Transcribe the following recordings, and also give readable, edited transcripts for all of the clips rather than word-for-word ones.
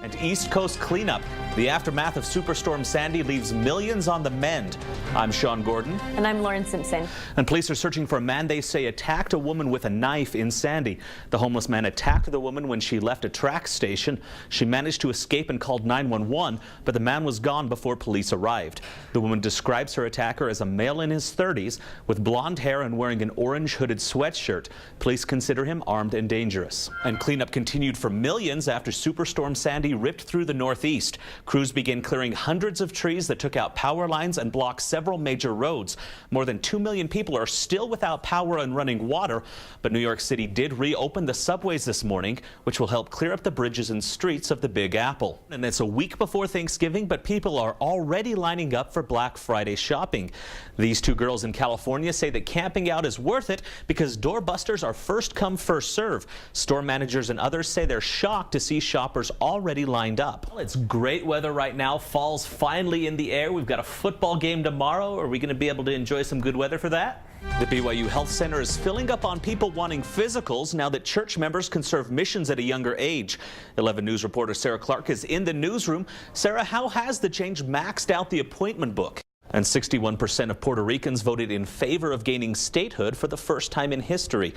And East Coast cleanup. The aftermath of Superstorm Sandy leaves millions on the mend. I'm Shaun Gordon. And I'm Lauren Simpson. And police are searching for a man they say attacked a woman with a knife in Sandy. The homeless man attacked the woman when she left a track station. She managed to escape and called 911, but the man was gone before police arrived. The woman describes her attacker as a male in his 30s with blonde hair and wearing an orange hooded sweatshirt. Police consider him armed and dangerous. And cleanup continued for millions after Superstorm Sandy ripped through the Northeast. Crews began clearing hundreds of trees that took out power lines and blocked several major roads. More than 2 million people are still without power and running water, but New York City did reopen the subways this morning, which will help clear up the bridges and streets of the Big Apple. And it's a week before Thanksgiving, but people are already lining up for Black Friday shopping. These two girls in California say that camping out is worth it because doorbusters are first come, first serve. Store managers and others say they're shocked to see shoppers already lined up. Well, it's great weather right now. Fall's finally in the air. We've got a football game tomorrow. Are we going to be able to enjoy some good weather for that? The BYU Health Center is filling up on people wanting physicals now that church members can serve missions at a younger age. 11 News reporter Sarah Clark is in the newsroom. Sarah, how has the change maxed out the appointment book? And 61% of Puerto Ricans voted in favor of gaining statehood for the first time in history.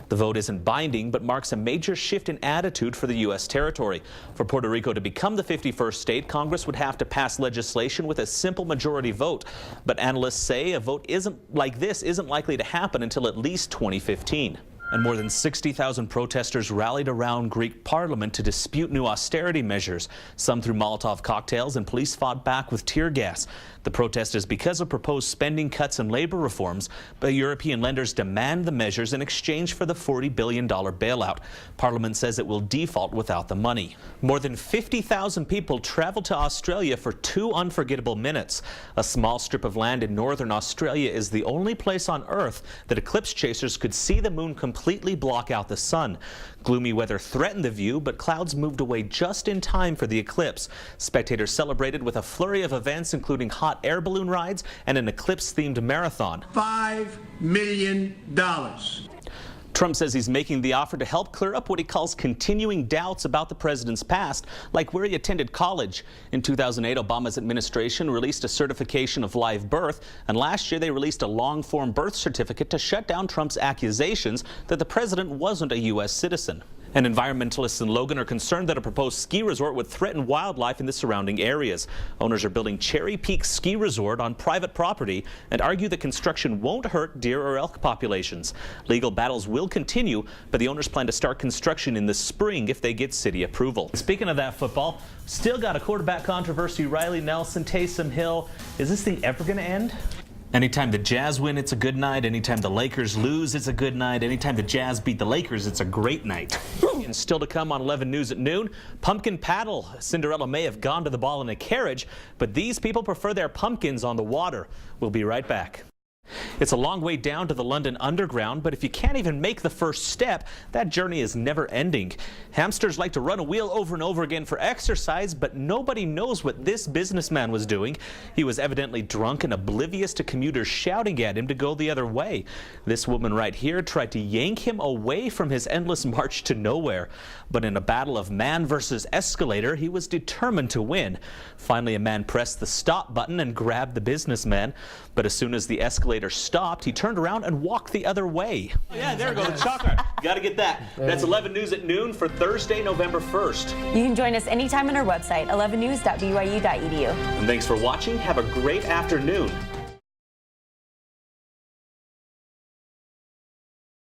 The vote isn't binding, but marks a major shift in attitude for the U.S. territory. For Puerto Rico to become the 51st state, Congress would have to pass legislation with a simple majority vote. But analysts say a vote like this isn't likely to happen until at least 2015. And more than 60,000 protesters rallied around Greek parliament to dispute new austerity measures. Some threw Molotov cocktails and police fought back with tear gas. The protest is because of proposed spending cuts and labor reforms, but European lenders demand the measures in exchange for the $40 billion bailout. Parliament says it will default without the money. More than 50,000 people traveled to Australia for 2 unforgettable minutes. A small strip of land in northern Australia is the only place on Earth that eclipse chasers could see the moon completely block out the sun. Gloomy weather threatened the view, but clouds moved away just in time for the eclipse. Spectators celebrated with a flurry of events, including hot air balloon rides and an eclipse-themed marathon. $5 million. Trump says he's making the offer to help clear up what he calls continuing doubts about the president's past, like where he attended college. In 2008, Obama's administration released a certification of live birth, and last year they released a long-form birth certificate to shut down Trump's accusations that the president wasn't a U.S. citizen. And environmentalists in Logan are concerned that a proposed ski resort would threaten wildlife in the surrounding areas. Owners are building Cherry Peak Ski Resort on private property and argue the construction won't hurt deer or elk populations. Legal battles will continue, but the owners plan to start construction in the spring if they get city approval. Speaking of that football, still got a quarterback controversy. Riley Nelson, Taysom Hill. Is this thing ever going to end? Anytime the Jazz win, it's a good night. Anytime the Lakers lose, it's a good night. Anytime the Jazz beat the Lakers, it's a great night. And still to come on 11 News at noon, pumpkin paddle. Cinderella may have gone to the ball in a carriage, but these people prefer their pumpkins on the water. We'll be right back. It's a long way down to the London Underground, but if you can't even make the first step, that journey is never ending. Hamsters like to run a wheel over and over again for exercise, but nobody knows what this businessman was doing. He was evidently drunk and oblivious to commuters shouting at him to go the other way. This woman right here tried to yank him away from his endless march to nowhere. But in a battle of man versus escalator, he was determined to win. Finally, a man pressed the stop button and grabbed the businessman. But as soon as the escalator stopped, he turned around and walked the other way. Oh, yeah, there we go, the chocolate. Got to get that. That's 11 News at noon for Thursday, November 1st. You can join us anytime on our website, 11news.byu.edu. And thanks for watching. Have a great afternoon.